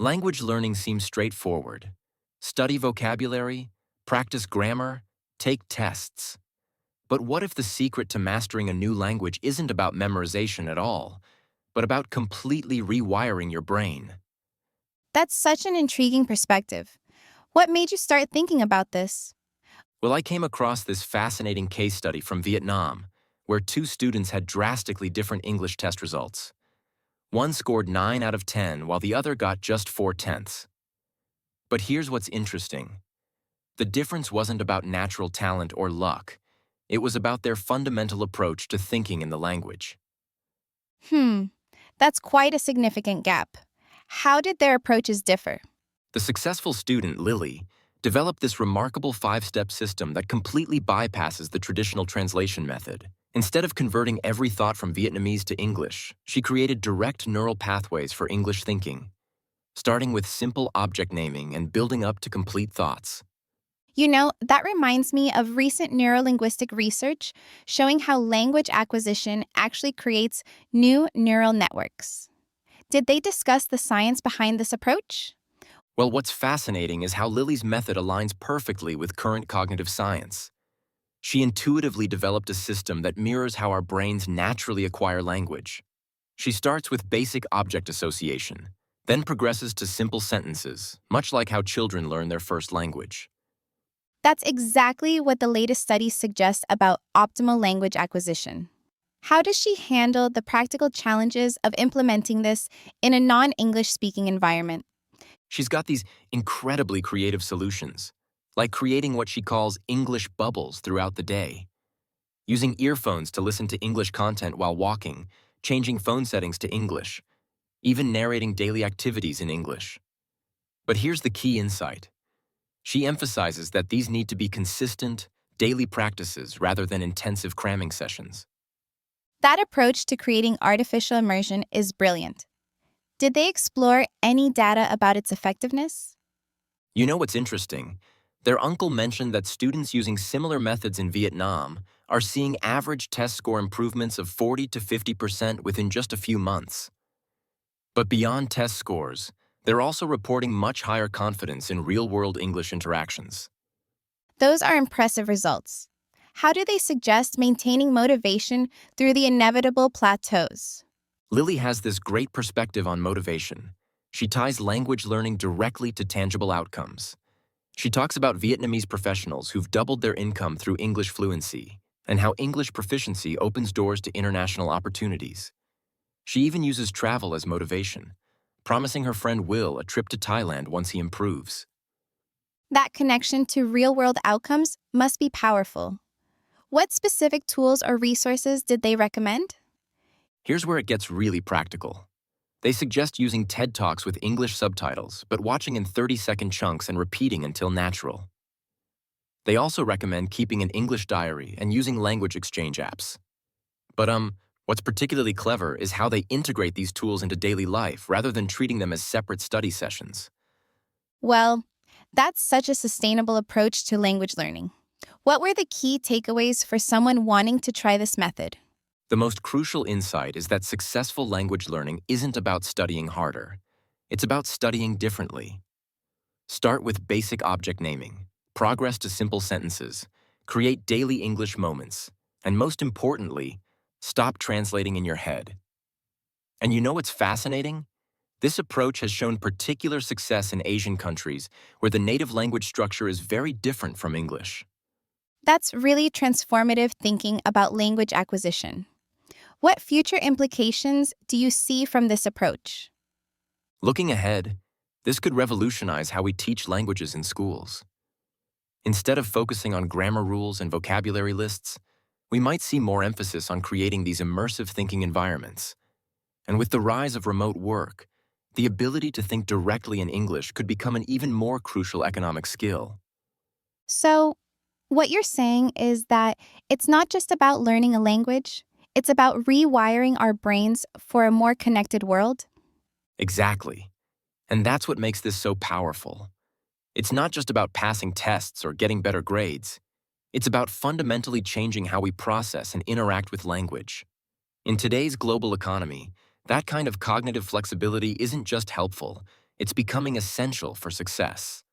Language learning seems straightforward. Study vocabulary, practice grammar, take tests. But what if the secret to mastering a new language isn't about memorization at all, but about completely rewiring your brain? That's such an intriguing perspective. What made you start thinking about this? Well, I came across this fascinating case study from Vietnam, where two students had drastically different English test results. One scored 9 out of 10, while the other got just 4/10. But here's what's interesting. The difference wasn't about natural talent or luck. It was about their fundamental approach to thinking in the language. Hmm, that's quite a significant gap. How did their approaches differ? The successful student, Lily, developed this remarkable 5-step system that completely bypasses the traditional translation method. Instead of converting every thought from Vietnamese to English, she created direct neural pathways for English thinking, starting with simple object naming and building up to complete thoughts. That reminds me of recent neurolinguistic research showing how language acquisition actually creates new neural networks. Did they discuss the science behind this approach? Well, what's fascinating is how Lily's method aligns perfectly with current cognitive science. She intuitively developed a system that mirrors how our brains naturally acquire language. She starts with basic object association, then progresses to simple sentences, much like how children learn their first language. That's exactly what the latest studies suggest about optimal language acquisition. How does she handle the practical challenges of implementing this in a non-English speaking environment? She's got these incredibly creative solutions, like creating what she calls English bubbles throughout the day, using earphones to listen to English content while walking, changing phone settings to English, even narrating daily activities in English. But here's the key insight. She emphasizes that these need to be consistent, daily practices rather than intensive cramming sessions. That approach to creating artificial immersion is brilliant. Did they explore any data about its effectiveness? You know what's interesting? Their uncle mentioned that students using similar methods in Vietnam are seeing average test score improvements of 40 to 50% within just a few months. But beyond test scores, they're also reporting much higher confidence in real-world English interactions. Those are impressive results. How do they suggest maintaining motivation through the inevitable plateaus? Lily has this great perspective on motivation. She ties language learning directly to tangible outcomes. She talks about Vietnamese professionals who've doubled their income through English fluency and how English proficiency opens doors to international opportunities. She even uses travel as motivation, promising her friend Will a trip to Thailand once he improves. That connection to real-world outcomes must be powerful. What specific tools or resources did they recommend? Here's where it gets really practical. They suggest using TED Talks with English subtitles, but watching in 30-second chunks and repeating until natural. They also recommend keeping an English diary and using language exchange apps. But what's particularly clever is how they integrate these tools into daily life rather than treating them as separate study sessions. Well, that's such a sustainable approach to language learning. What were the key takeaways for someone wanting to try this method? The most crucial insight is that successful language learning isn't about studying harder. It's about studying differently. Start with basic object naming, progress to simple sentences, create daily English moments, and most importantly, stop translating in your head. And you know what's fascinating? This approach has shown particular success in Asian countries where the native language structure is very different from English. That's really transformative thinking about language acquisition. What future implications do you see from this approach? Looking ahead, this could revolutionize how we teach languages in schools. Instead of focusing on grammar rules and vocabulary lists, we might see more emphasis on creating these immersive thinking environments. And with the rise of remote work, the ability to think directly in English could become an even more crucial economic skill. So, what you're saying is that it's not just about learning a language, it's about rewiring our brains for a more connected world? Exactly. And that's what makes this so powerful. It's not just about passing tests or getting better grades. It's about fundamentally changing how we process and interact with language. In today's global economy, that kind of cognitive flexibility isn't just helpful, It's becoming essential for success.